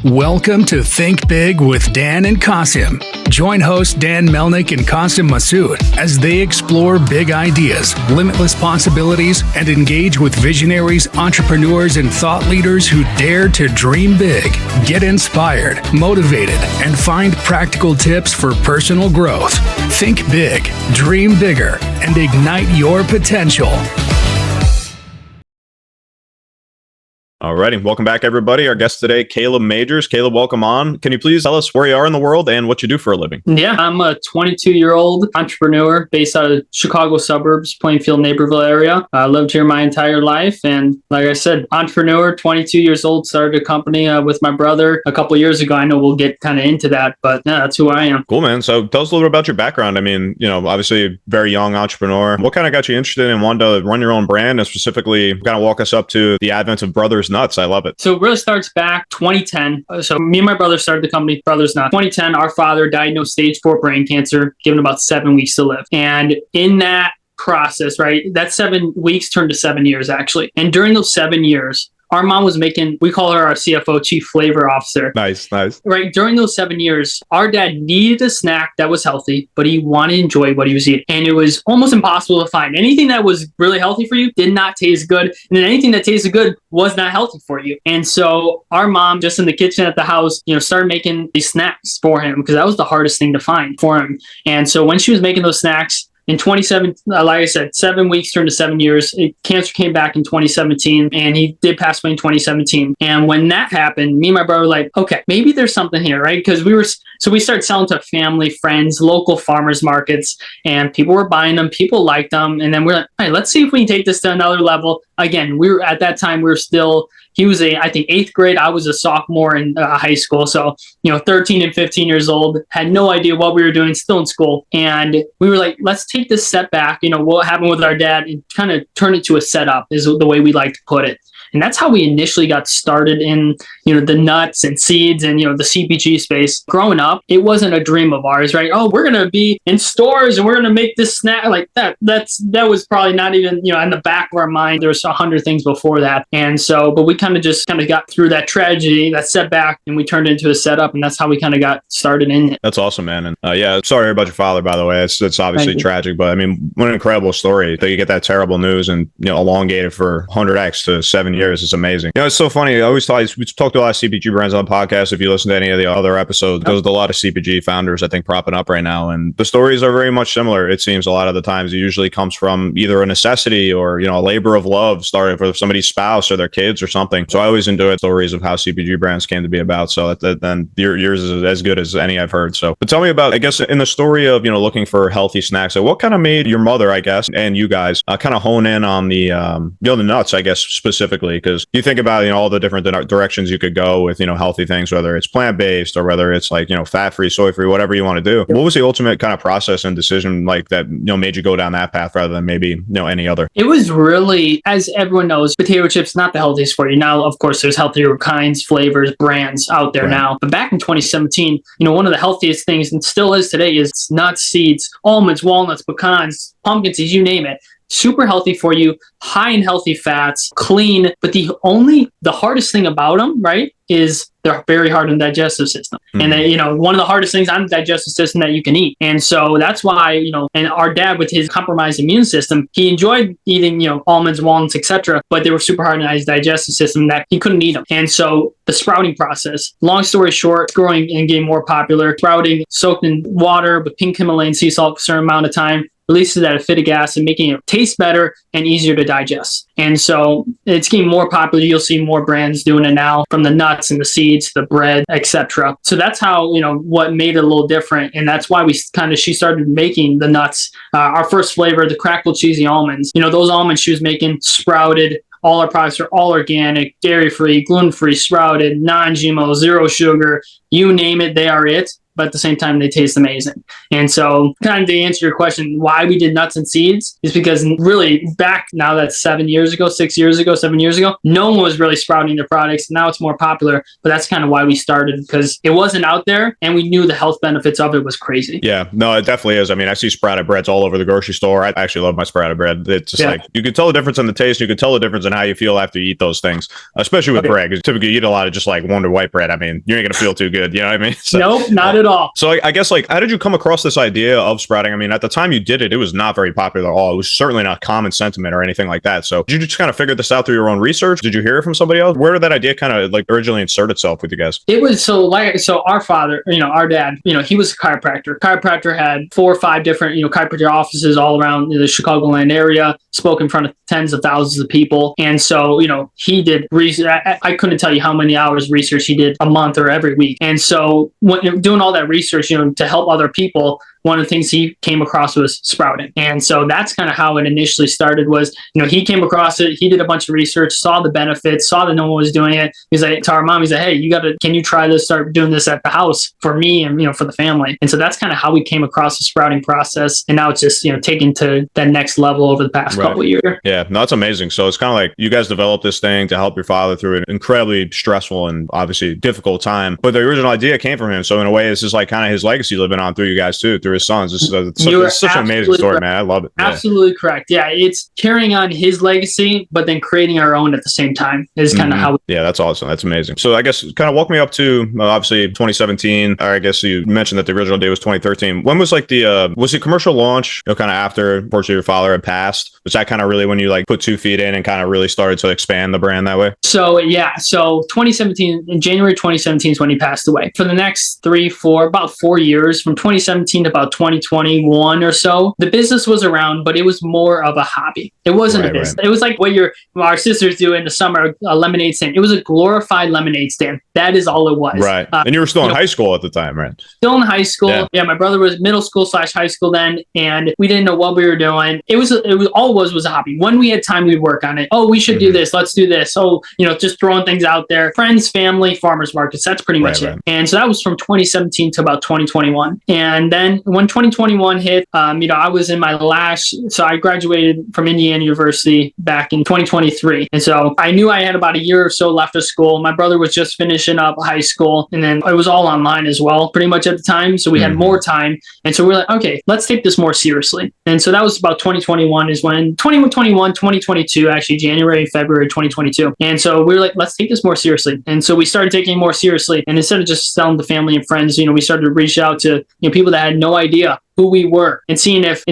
Welcome to Think Big with Dan and Qasim. Join hosts Dan Melnick and Qasim Masood as they explore big ideas, limitless possibilities, and engage with visionaries, entrepreneurs, and thought leaders who dare to dream big, get inspired, motivated, and find practical tips for personal growth. Think big, dream bigger, and ignite your potential. Alrighty, welcome back, everybody. Our guest today, Caleb Majors. Caleb, welcome on. Can you please tell us where you are in the world and what you do for a living? Yeah, I'm a 22-year-old entrepreneur based out of Chicago suburbs, Plainfield, Naperville area. I lived here my entire life, and like I said, entrepreneur, 22 years old, started a company with my brother a couple years ago. I know we'll get kind of into that, but yeah, that's who I am. Cool, man. So tell us a little bit about your background. I mean, obviously a very young entrepreneur. What kind of got you interested in wanting to run your own brand, and specifically kind of walk us up to the advent of Brothers Nuts? I love it. So it really starts back 2010. So me and my brother started the company Brothers Nuts. 2010, our father diagnosed stage 4 brain cancer, given about 7 weeks to live. And in that process, right, that 7 weeks turned to 7 years actually. And during those 7 years, our mom was making, we call her our CFO, Chief Flavor Officer. Nice. Right. During those 7 years, our dad needed a snack that was healthy, but he wanted to enjoy what he was eating. And it was almost impossible to find. Anything that was really healthy for you did not taste good. And then anything that tasted good was not healthy for you. And so our mom, just in the kitchen at the house, started making these snacks for him because that was the hardest thing to find for him. And so when she was making those snacks, in 2017, like I said, 7 weeks turned to 7 years. Cancer came back in 2017, and he did pass away in 2017. And when that happened, me and my brother were like, okay, maybe there's something here, right? Because we started selling to family, friends, local farmers markets, and people were buying them. People liked them. And then we're like, all right, let's see if we can take this to another level. Again, at that time, he was I think 8th grade. I was a sophomore in high school. So, 13 and 15 years old, had no idea what we were doing, still in school. And we were like, let's take this step back, what happened with our dad, and kind of turn it to a setup is the way we like to put it. And that's how we initially got started in, the nuts and seeds and, the CPG space. Growing up, it wasn't a dream of ours, right? Oh, we're going to be in stores and we're going to make this snack like that. That was probably not even, in the back of our mind. There was 100 things before that. And so, but we kind of got through that tragedy, that setback, and we turned it into a setup. And that's how we kind of got started in it. That's awesome, man. And yeah, sorry about your father, by the way. It's obviously tragic, but I mean, what an incredible story that you get that terrible news and, elongated for 100x to 7 years. It's amazing. It's so funny. I always thought we talked to a lot of CPG brands on the podcast. If you listen to any of the other episodes, there's a lot of CPG founders, I think, propping up right now. And the stories are very much similar. It seems a lot of the times it usually comes from either a necessity or, a labor of love started for somebody's spouse or their kids or something. So I always enjoy stories of how CPG brands came to be about. So then yours is as good as any I've heard. So, but tell me about, I guess, in the story of, looking for healthy snacks. So what kind of made your mother, I guess, and you guys kind of hone in on the, the nuts, I guess, specifically, because you think about, all the different directions you could go with, healthy things, whether it's plant-based or whether it's like, fat-free, soy-free, whatever you want to do. What was the ultimate kind of process and decision like that, made you go down that path rather than maybe, any other? It was really, as everyone knows, potato chips, not the healthiest for you. Now, of course, there's healthier kinds, flavors, brands out there now. But back in 2017, one of the healthiest things, and still is today, is nuts, seeds, almonds, walnuts, pecans, pumpkin seeds, you name it. Super healthy for you, high in healthy fats, clean. But the hardest thing about them, right, is they're very hard on the digestive system. And then, one of the hardest things on the digestive system that you can eat. And so that's why, and our dad with his compromised immune system, he enjoyed eating, almonds, walnuts, etc. But they were super hard on his digestive system that he couldn't eat them. And so the sprouting process, long story short, growing and getting more popular, sprouting soaked in water with pink Himalayan sea salt for a certain amount of time, releases that acidic acid, making it taste better and easier to digest. And so it's getting more popular. You'll see more brands doing it now, from the nuts and the seeds, the bread, etc. So that's how, what made it a little different. And that's why she started making the nuts. Our first flavor, the crackled cheesy almonds, those almonds she was making sprouted. All our products are all organic, dairy-free, gluten-free, sprouted, non-GMO, zero sugar, you name it, they are it. but at the same time, they taste amazing. And so kind of to answer your question, why we did nuts and seeds is because really back now that's 7 years ago, 6 years ago, 7 years ago, no one was really sprouting their products. Now it's more popular, but that's kind of why we started, because it wasn't out there and we knew the health benefits of it was crazy. Yeah, no, it definitely is. I mean, I see sprouted breads all over the grocery store. I actually love my sprouted bread. It's just like, you can tell the difference in the taste. You can tell the difference in how you feel after you eat those things, especially with bread. Because typically you eat a lot of just like Wonder White bread. I mean, you ain't going to feel too good. You know what I mean? So, nope, not at all. So I guess like, how did you come across this idea of sprouting? I mean, at the time you did it, it was not very popular at all. It was certainly not common sentiment or anything like that. So did you just kind of figure this out through your own research? Did you hear it from somebody else? Where did that idea kind of like originally insert itself with you guys? It was so our father, our dad, he was a chiropractor. Chiropractor had 4 or 5 different, chiropractor offices all around the Chicagoland area, spoke in front of tens of thousands of people. And so, he did research. I couldn't tell you how many hours research he did a month or every week. And so when doing all that research, to help other people, one of the things he came across was sprouting. And so that's kind of how it initially started was, he came across it. He did a bunch of research, saw the benefits, saw that no one was doing it. He's like, to our mom, he's like, hey, can you try this, start doing this at the house for me and, for the family. And so that's kind of how we came across the sprouting process. And now it's just, taken to that next level over the past couple of years. Yeah, no, that's amazing. So it's kind of like you guys developed this thing to help your father through an incredibly stressful and obviously difficult time. But the original idea came from him. So in a way, it's just like kind of his legacy living on through you guys too, through his sons. It's such an amazing story, correct. Man. I love it. Absolutely correct. Yeah, it's carrying on his legacy, but then creating our own at the same time is kind of how. Yeah, that's awesome. That's amazing. So I guess kind of walk me up to obviously 2017. Or I guess you mentioned that the original day was 2013. When was like was the commercial launch? Kind of after, unfortunately, your father had passed. Was that kind of really when you like put 2 feet in and kind of really started to expand the brand that way? So 2017, in January 2017 is when he passed away. For the next about 4 years, from 2017 to about 2021 or so, the business was around, but it was more of a hobby. It wasn't a business. Right. It was like what our sisters do in the summer, a lemonade stand. It was a glorified lemonade stand. That is all it was. Right. And you were still in high school at the time, right? Still in high school. Yeah, my brother was middle school / high school then, and we didn't know what we were doing. It was all it was a hobby. When we had time, we'd work on it. Oh, we should do this. Let's do this. So, just throwing things out there. Friends, family, farmers markets. That's pretty much it. And so that was from 2017 to about 2021. And then when 2021 hit, I was in my so I graduated from Indiana University back in 2023. And so I knew I had about a year or so left of school. My brother was just finishing up high school, and then it was all online as well, pretty much at the time. So we had more time. And so we're like, okay, let's take this more seriously. And so that was about 2021 is when 2022, actually January, February 2022. And so we were like, let's take this more seriously. And so we started taking it more seriously. And instead of just selling to family and friends, we started to reach out to people that had no idea who we were and seeing if,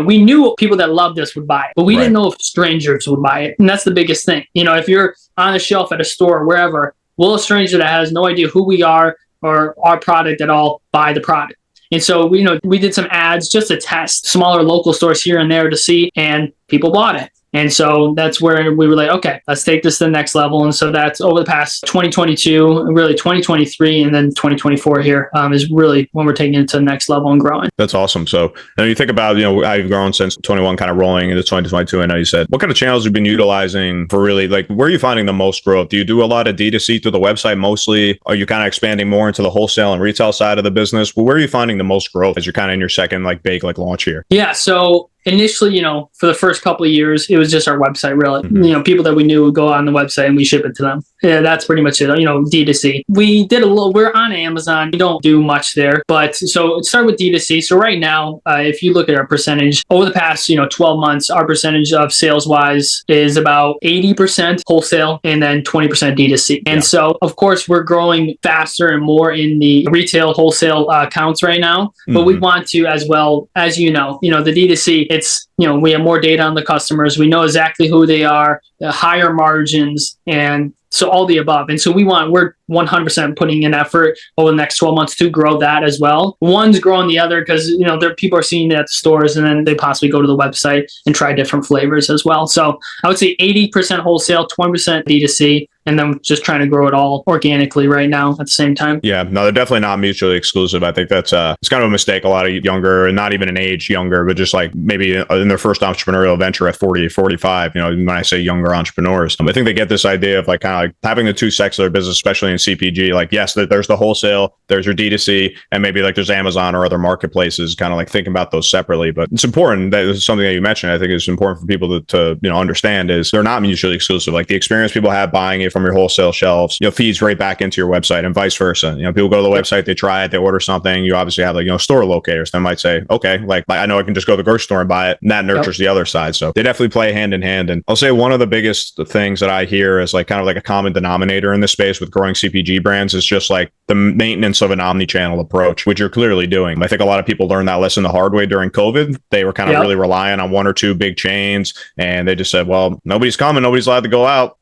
we knew people that loved us would buy it, but we didn't know if strangers would buy it. And that's the biggest thing. If you're on a shelf at a store or wherever, will a stranger that has no idea who we are or our product at all buy the product? And so we did some ads just to test smaller local stores here and there to see, and people bought it. And so that's where we were like, okay, let's take this to the next level. And so that's over the past 2022, really 2023, and then 2024 here is really when we're taking it to the next level and growing. That's awesome. So when you think about, how you've grown since 21 kind of rolling into 2022, I know you said, what kind of channels you've been utilizing for really, like, where are you finding the most growth? Do you do a lot of D2C through the website mostly? Are you kind of expanding more into the wholesale and retail side of the business? Well, where are you finding the most growth as you're kind of in your second big launch here? Yeah. So initially, for the first couple of years, it was just our website, really. People that we knew would go on the website and we ship it to them. Yeah, that's pretty much it, D2C. We did we're on Amazon. We don't do much there, but so it started with D2C. So right now, if you look at our percentage over the past, 12 months, our percentage of sales wise is about 80% wholesale and then 20% D2C. And so, of course, we're growing faster and more in the retail wholesale accounts right now, but we want to as well, as the D2C, it's, we have more data on the customers. We know exactly who they are, the higher margins, and so all the above. And so we're 100% putting in effort over the next 12 months to grow that as well. One's growing the other because, people are seeing it at the stores and then they possibly go to the website and try different flavors as well. So I would say 80% wholesale, 20% D2C, and then just trying to grow it all organically right now at the same time. Yeah, no, they're definitely not mutually exclusive. I think that's it's kind of a mistake. A lot of younger, and not even an age younger, but just like maybe in their first entrepreneurial venture at 40, 45, when I say younger entrepreneurs, I think they get this idea of like kind of like having the two sects of their business, especially in CPG, like, yes, there's the wholesale, there's your D2C, and maybe like there's Amazon or other marketplaces, kind of like thinking about those separately. But it's important, that is something that you mentioned, I think is important for people to understand, is they're not mutually exclusive. Like the experience people have buying it from your wholesale shelves, feeds right back into your website, and vice versa. People go to the website, they try it, they order something. You obviously have like, store locators that might say, okay, like I know I can just go to the grocery store and buy it, and that nurtures the other side. So they definitely play hand in hand. And I'll say one of the biggest things that I hear is like kind of like a common denominator in this space with growing CPG brands is just like the maintenance of an omni-channel approach, which you're clearly doing. I think a lot of people learned that lesson the hard way during COVID. They were kind of really relying on one or two big chains, and they just said, well, nobody's coming, nobody's allowed to go out.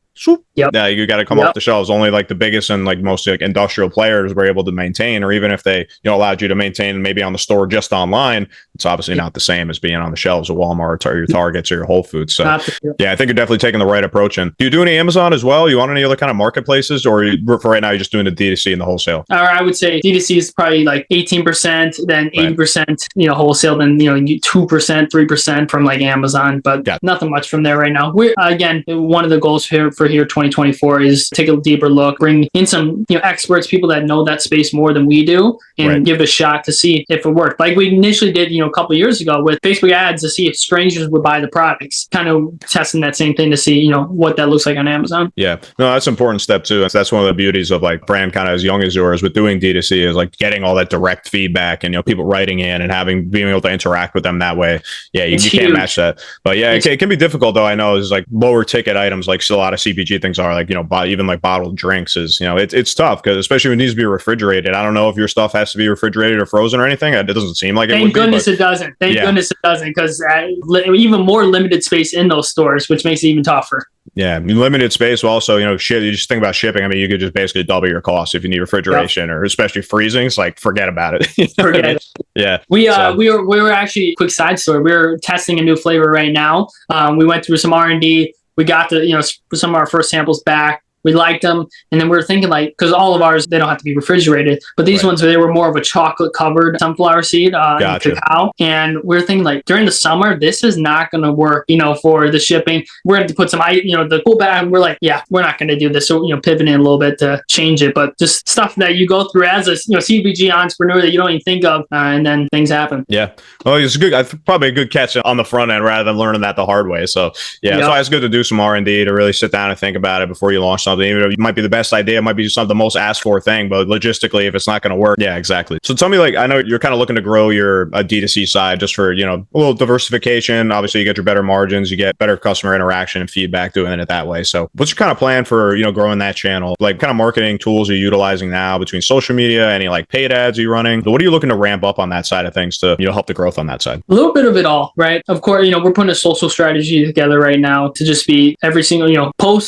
Yeah, you got to come off the shelves. Only like the biggest and like most like industrial players were able to maintain, or even if they allowed you to maintain maybe on the store just online, it's obviously not the same as being on the shelves of Walmart or your Targets or your Whole Foods. So yeah, I think you're definitely taking the right approach. And do you do any Amazon as well? You want any other kind of marketplaces, or for right now you're just doing the D2C and the wholesale? I would say D2C is probably like 18%, then 80% wholesale, then 2%, 3% from like Amazon, but nothing much from there right now. We're again, one of the goals for here 2024 is take a deeper look, bring in some experts, people that know that space more than we do, and give it a shot to see if it worked. Like we initially did a couple of years ago with Facebook ads to see if strangers would buy the products, kind of testing that same thing to see what that looks like on Amazon. No, that's an important step too. That's one of the beauties of like brand kind of as young as yours with doing D2C, is like getting all that direct feedback and people writing in and being able to interact with them that way. You can't match that. But it can be difficult though. I know is like lower ticket items, like a lot of CPG things are like, even like bottled drinks is, it's tough because especially when it needs to be refrigerated. I don't know if your stuff has to be refrigerated or frozen or anything. It doesn't seem like it would be. Thank goodness it doesn't. Thank goodness it doesn't, because even more limited space in those stores, which makes it even tougher. Limited space. Well, also, you just think about shipping. I mean, you could just basically double your cost if you need refrigeration or especially freezing. It's like, forget about it. Forget it. Yeah. We were actually, quick side story. We're testing a new flavor right now. We went through some R&D. We got some of our first samples back. We liked them. And then we were thinking like, because all of ours, they don't have to be refrigerated, but these ones, they were more of a chocolate covered sunflower seed and cacao. And we were thinking like during the summer, this is not going to work, for the shipping. We're going to put some, the cool bag. We're like, we're not going to do this. So, pivoting a little bit to change it, but just stuff that you go through as a, CPG entrepreneur that you don't even think of. And then things happen. Yeah. Well, it's probably a good catch on the front end rather than learning that the hard way. So that's why it's good to do some R&D to really sit down and think about it before you launch something. Even though it might be the best idea, it might be the most asked for thing, but logistically, if it's not going to work, exactly. So tell me, like, I know you're kind of looking to grow your D2C side just for, a little diversification. Obviously, you get your better margins, you get better customer interaction and feedback doing it that way. So what's your kind of plan for, growing that channel? Like, kind of marketing tools you're utilizing now between social media, any like paid ads you're running? But what are you looking to ramp up on that side of things to, help the growth on that side? A little bit of it all, right? Of course, we're putting a social strategy together right now to just be every single,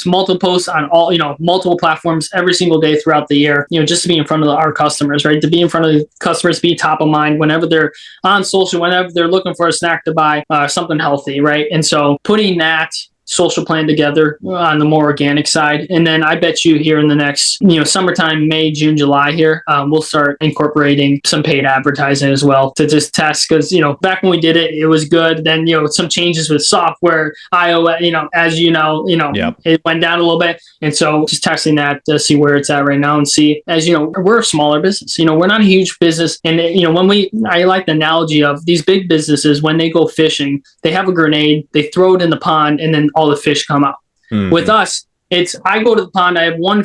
multiple posts on all, multiple platforms every single day throughout the year, just to be in front of our customers, right? To be in front of the customers, be top of mind whenever they're on social, whenever they're looking for a snack to buy, something healthy, right? And so putting that social plan together on the more organic side. And then I bet you here in the next, summertime, May, June, July here, we'll start incorporating some paid advertising as well to just test. Cause, back when we did it, it was good. Then, some changes with software, iOS, as it went down a little bit. And so just testing that to see where it's at right now and see, as we're a smaller business, we're not a huge business. And, I like the analogy of these big businesses, when they go fishing, they have a grenade, they throw it in the pond, and then all the fish come out. Mm-hmm. With us, I go to the pond, I have one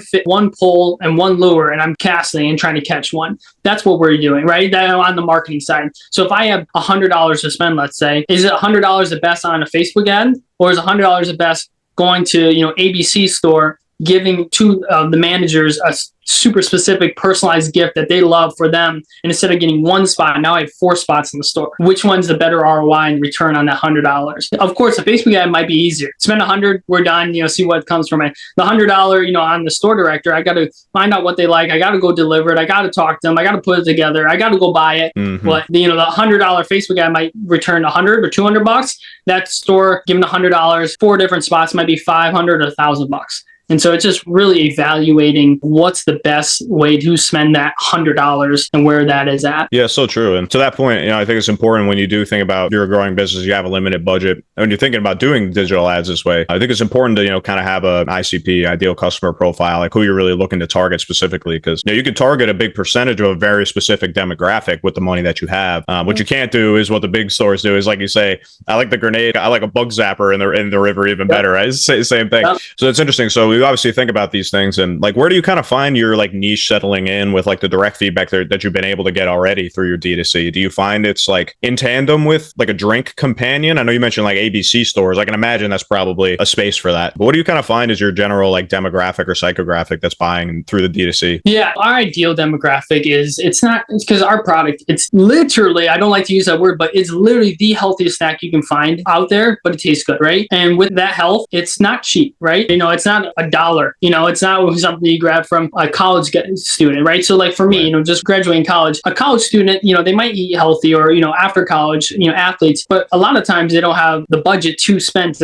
pole and one lure, and I'm casting and trying to catch one. That's what we're doing, right? That on the marketing side. So if I have $100 to spend, let's say, is it $100 the best on a Facebook ad, or is $100 the best going to ABC store, giving to the managers a super specific personalized gift that they love for them, and instead of getting one spot, now I have 4 spots in the store? Which one's the better ROI and return on that $100? Of course, a Facebook ad might be easier. Spend $100, we're done, see what comes from it. The $100, on the store director, I got to find out what they like, I got to go deliver it, I got to talk to them, I got to put it together, I got to go buy it. Mm-hmm. But the $100 Facebook ad might return $100 or $200. That store, given the $100, 4 different spots might be $500 or $1,000. And so it's just really evaluating what's the best way to spend that $100 and where that is at. Yeah, so true. And to that point, I think it's important when you do think about you're a growing business, you have a limited budget. And when you're thinking about doing digital ads this way, I think it's important to, kind of have an ICP, ideal customer profile, like who you're really looking to target specifically. Because you can target a big percentage of a very specific demographic with the money that you have. What you can't do is what the big stores do is, like you say, I like the grenade, I like a bug zapper in the river even better, right? It's the same thing. So it's interesting. So we obviously think about these things, and like, where do you kind of find your like niche settling in with like the direct feedback that you've been able to get already through your D2C? Do you find it's like in tandem with like a drink companion? I know you mentioned like ABC stores. I can imagine that's probably a space for that. But what do you kind of find is your general like demographic or psychographic that's buying through the D2C? Yeah, our ideal demographic is it's because our product, it's literally, I don't like to use that word, but it's literally the healthiest snack you can find out there, but it tastes good, right? And with that health, it's not cheap, right? It's not $1. It's not something you grab from a college student, right? So like for me, just graduating college, a college student, they might eat healthy or, after college, athletes, but a lot of times they don't have the budget to spend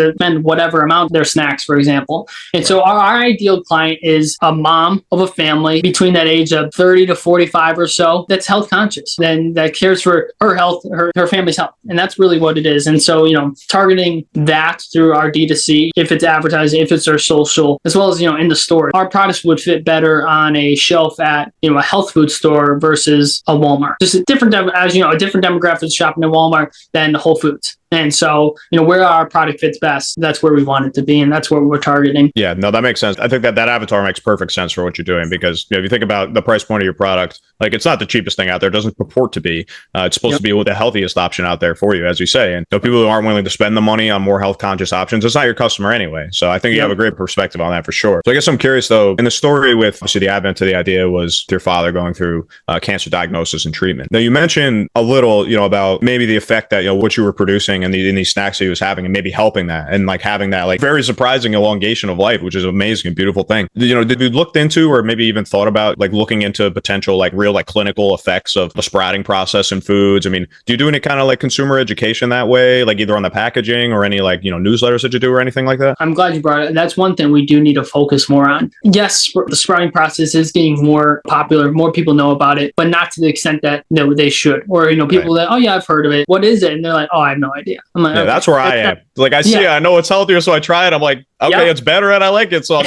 whatever amount their snacks, for example. And so our ideal client is a mom of a family between that age of 30 to 45 or so that's health conscious, then that cares for her health, her family's health. And that's really what it is. And so, targeting that through our D2C, if it's advertising, if it's our social, as well as, in the store, our products would fit better on a shelf at, a health food store versus a Walmart. Just a different, a different demographic shopping at Walmart than Whole Foods. And so, where our product fits best, that's where we want it to be. And that's what we're targeting. Yeah, no, that makes sense. I think that avatar makes perfect sense for what you're doing, because if you think about the price point of your product, like it's not the cheapest thing out there. It doesn't purport to be. It's supposed to be the healthiest option out there for you, as you say. And people who aren't willing to spend the money on more health conscious options, it's not your customer anyway. So I think you have a great perspective on that for sure. So I guess I'm curious though, in the story with obviously the advent to the idea was your father going through cancer diagnosis and treatment. Now you mentioned a little, about maybe the effect that, what you were producing and in these snacks that he was having, and maybe helping that and like having that like very surprising elongation of life, which is an amazing and beautiful thing. Did you looked into or maybe even thought about like looking into potential like real like clinical effects of the sprouting process in foods? I mean, do you do any kind of like consumer education that way, like either on the packaging or any like, newsletters that you do or anything like that? I'm glad you brought it. That's one thing we do need to focus more on. Yes, the sprouting process is getting more popular. More people know about it, but not to the extent that they should. Or, people that, oh yeah, I've heard of it. What is it? And they're like, oh, I have no idea. I'm like, okay. That's where I am. Like I see, I know it's healthier, so I try it. I'm like, okay, it's better and I like it, so I'll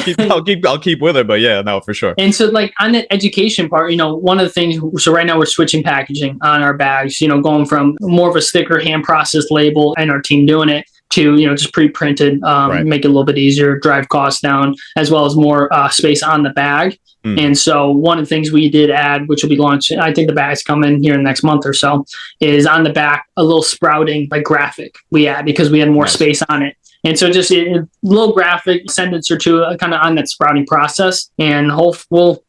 keep with it. But yeah, no, for sure. And so like on that education part, one of the things, so right now we're switching packaging on our bags, going from more of a sticker, hand processed label and our team doing it to, just pre-printed, make it a little bit easier, drive costs down, as well as more space on the bag. And so one of the things we did add, which will be launched, I think the bag's coming here in the next month or so, is on the back, a little sprouting like graphic we add because we had more space on it. And so just a little graphic sentence or two kind of on that sprouting process. And I'll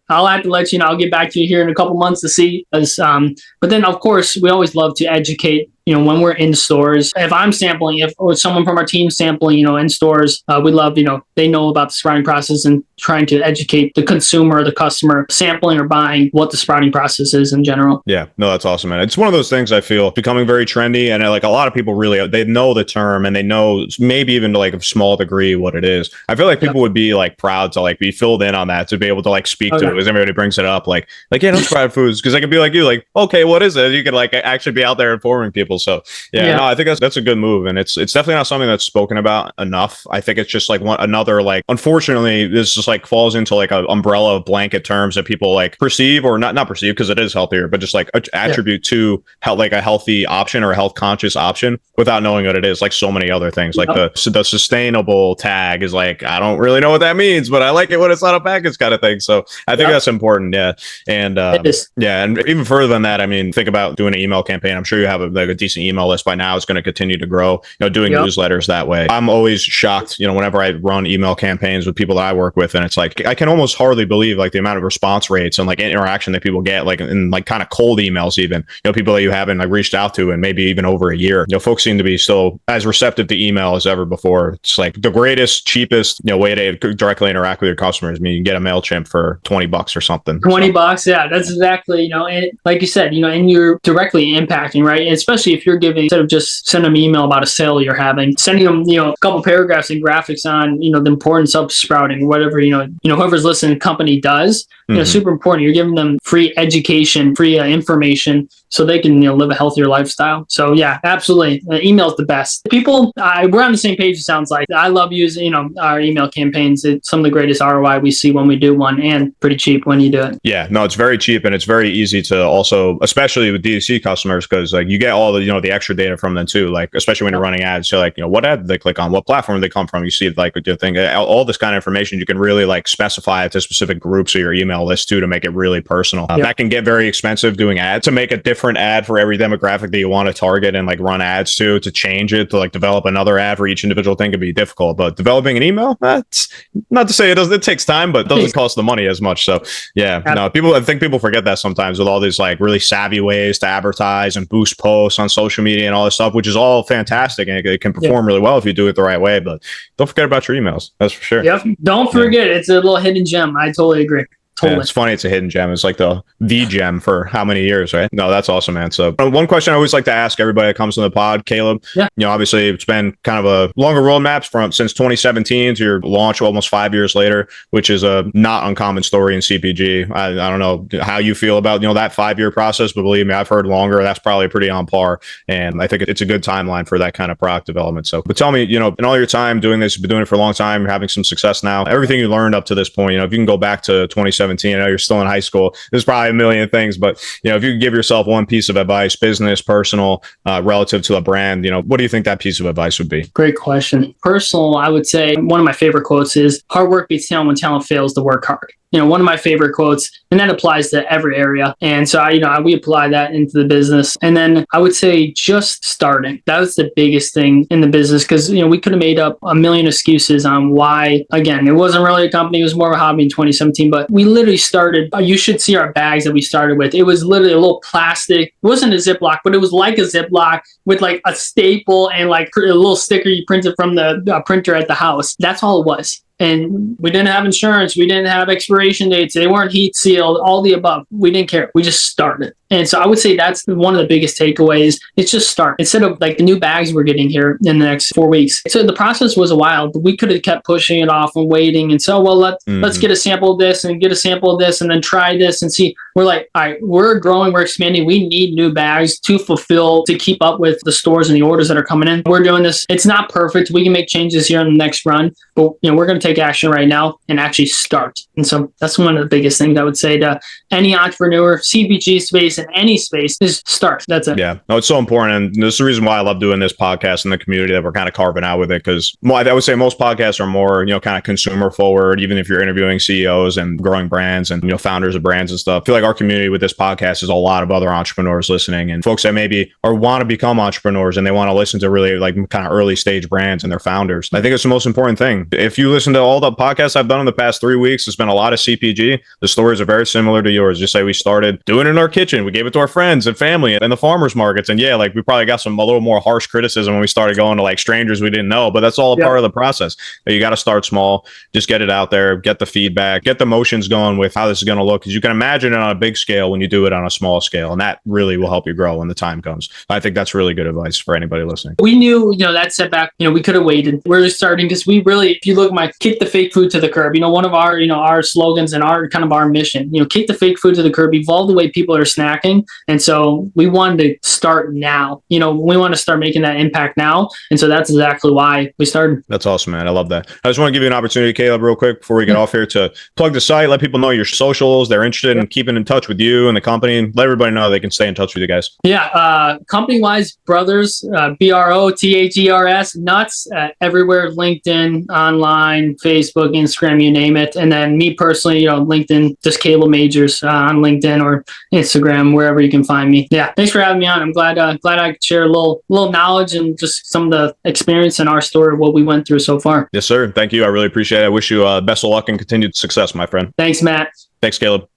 have to let you know, I'll get back to you here in a couple months to see. But then, of course, we always love to educate, when we're in stores. If I'm sampling, or someone from our team sampling, in stores, we love, they know about the sprouting process and trying to educate the consumer or the customer sampling or buying what the sprouting process is in general. Yeah, no, that's awesome, man. It's one of those things I feel becoming very trendy. And like a lot of people really, they know the term and they know maybe even to like a small degree what it is. I feel like people would be like proud to like be filled in on that, to be able to like speak to it. Because everybody brings it up like, yeah, no sprouted foods. Because I can be like you, like, okay, what is it? You could like actually be out there informing people. So no, I think that's a good move. And it's definitely not something that's spoken about enough. I think it's just like another, like, unfortunately, this just like falls into like an umbrella of blanket terms that people like perceive or not perceive because it is healthier, but just like attribute to like a healthy option or a health conscious option without knowing what it is. Like so many other things, like the sustainable tag is like, I don't really know what that means, but I like it when it's on a package kind of thing. So I think that's important. Yeah. And and even further than that, I mean, think about doing an email campaign. I'm sure you have a decent email list by now. It's going to continue to grow, doing newsletters that way. I'm always shocked, whenever I run email campaigns with people that I work with, and it's like, I can almost hardly believe like the amount of response rates and like interaction that people get, like in like kind of cold emails, even, people that you haven't like reached out to in maybe even over a year. Folks seem to be still as receptive to email as ever before. It's like the greatest, cheapest, way to directly interact with your customers. I mean, you can get a MailChimp for $20 or something. $20. Yeah, that's exactly, and like you said, and you're directly impacting, right? And especially if you're giving, instead of just send them an email about a sale you're having, sending them, a couple paragraphs and graphics on, the importance of sprouting, whatever, whoever's listening, the company does, super important. You're giving them free education, free information so they can, live a healthier lifestyle. So yeah, absolutely. Email is the best. People, we're on the same page, it sounds like. I love using, our email campaigns. It's some of the greatest ROI we see when we do one, and pretty cheap when you do it. Yeah, no, it's very cheap, and it's very easy to also, especially with D2C customers, because like you get all the, the extra data from them too. Like, especially when you're running ads, so like, what ad they click on, what platform they come from. You see like the thing, all this kind of information, you can really like specify it to specific groups of your email list too, to make it really personal. That can get very expensive doing ads. To make a different ad for every demographic that you want to target and like run ads to change it, to like develop another ad for each individual thing can be difficult. But developing an email, that's not to say it takes time, but it doesn't cost the money as much. So yeah, I think people forget that sometimes with all these like really savvy ways to advertise and boost posts on social media and all this stuff, which is all fantastic, and it can perform really well if you do it the right way. But don't forget about your emails. That's for sure. Yep. Don't forget. It's a little hidden gem. I totally agree. Totally. Yeah, it's funny. It's a hidden gem. It's like the gem for how many years, right? No, that's awesome, man. So one question I always like to ask everybody that comes to the pod, Caleb, obviously it's been kind of a longer roadmap since 2017 to your launch almost 5 years later, which is a not uncommon story in CPG. I don't know how you feel about, that 5-year process, but believe me, I've heard longer. That's probably pretty on par. And I think it's a good timeline for that kind of product development. So, but tell me, in all your time doing this, you've been doing it for a long time, you're having some success now, everything you learned up to this point, if you can go back to 2017, I know you're still in high school. There's probably a million things, but if you could give yourself one piece of advice, business, personal, relative to a brand, what do you think that piece of advice would be? Great question. Personal, I would say one of my favorite quotes is hard work beats talent when talent fails to work hard. One of my favorite quotes, and that applies to every area. And so, we apply that into the business. And then I would say just starting. That was the biggest thing in the business because, we could have made up a million excuses on why, again, it wasn't really a company. It was more of a hobby in 2017, but we literally started, you should see our bags that we started with. It was literally a little plastic. It wasn't a Ziploc, but it was like a Ziploc with like a staple and like a little sticker you printed from the printer at the house. That's all it was. And we didn't have insurance. We didn't have expiration dates. They weren't heat sealed, all the above. We didn't care. We just started. And so I would say that's one of the biggest takeaways. It's just start. Instead of like the new bags we're getting here in the next 4 weeks. So the process was a while, but we could have kept pushing it off and waiting. And so, let's get a sample of this and get a sample of this and then try this and see. We're like, all right, we're growing, we're expanding. We need new bags to keep up with the stores and the orders that are coming in. We're doing this. It's not perfect. We can make changes here in the next run, but we're going to take action right now and actually start. And so that's one of the biggest things I would say to any entrepreneur, CPG space, in any space is start. That's it. Yeah. No, it's so important. And this is the reason why I love doing this podcast and the community that we're kind of carving out with it. Because I would say most podcasts are more, kind of consumer forward, even if you're interviewing CEOs and growing brands and, founders of brands and stuff. I feel like our community with this podcast is a lot of other entrepreneurs listening and folks that maybe or want to become entrepreneurs and they want to listen to really like kind of early stage brands and their founders. I think it's the most important thing. If you listen to all the podcasts I've done in the past 3 weeks, it's been a lot of CPG. The stories are very similar to yours. Just say we started doing it in our kitchen. We gave it to our friends and family and the farmers markets. And yeah, like we probably got a little more harsh criticism when we started going to like strangers we didn't know, but that's all a part of the process. You got to start small, just get it out there, get the feedback, get the motions going with how this is going to look. Because you can imagine it on a big scale when you do it on a small scale. And that really will help you grow when the time comes. I think that's really good advice for anybody listening. We knew, that setback, we could have waited. We're just starting because we really, if you look at my kick the fake food to the curb, one of our, our slogans and our kind of our mission, kick the fake food to the curb, evolve the way people are snacking. And so we wanted to start now, we want to start making that impact now. And so that's exactly why we started. That's awesome, man. I love that. I just want to give you an opportunity, Caleb, real quick before we get off here to plug the site, let people know your socials. They're interested in keeping in touch with you and the company, and let everybody know they can stay in touch with you guys. Yeah. Company-wise, Brothers, BROTHERS, Nuts, everywhere, LinkedIn, online, Facebook, Instagram, you name it. And then me personally, LinkedIn, just Caleb Majors on LinkedIn or Instagram, wherever you can find me. Yeah. Thanks for having me on. I'm glad I could share a little knowledge and just some of the experience in our story, what we went through so far. Yes, sir. Thank you. I really appreciate it. I wish you best of luck and continued success, my friend. Thanks, Matt. Thanks, Caleb.